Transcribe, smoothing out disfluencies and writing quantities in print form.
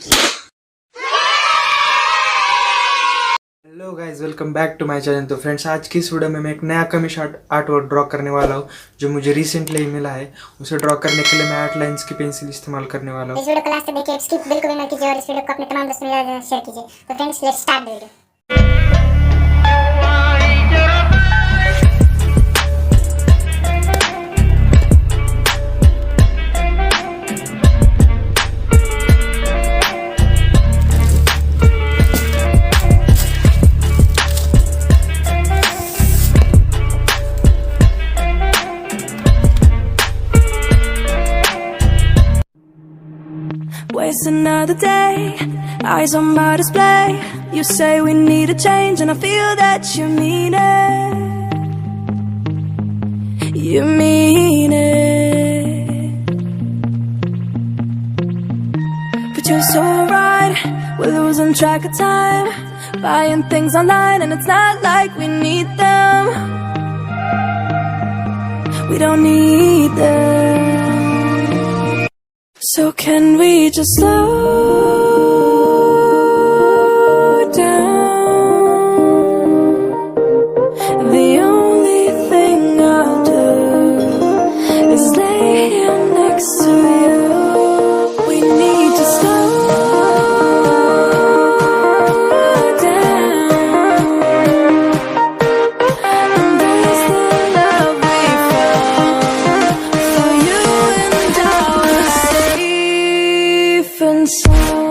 Hello guys, welcome back to my channel. तो friends, आज की इस वीडियो में मैं एक नया कमिश आर्ट वर्क ड्रॉ करने वाला हूँ जो मुझे रिसेंटली ही मिला है। उसे ड्रॉ करने के लिए मैं आर्ट लाइन्स की पेंसिल इस्तेमाल करने वाला हूँ। इस वीडियो को लास्ट तक देखिए, स्किप बिल्कुल भी मत कीजिए और इस वीडियो को अपने तमाम दोस्तों में शेयर कीजिए। तो friends, let's start the video. Waste another day, eyes on my display. You say we need a change and I feel that you mean it. You mean it. But you're so right, we're losing track of time, buying things online and it's not like we need them. We don't need them. So can we just slow down? The only thing I'll do is lay here next to you. We need to slow down. Embrace the love we found for you and I. And sound.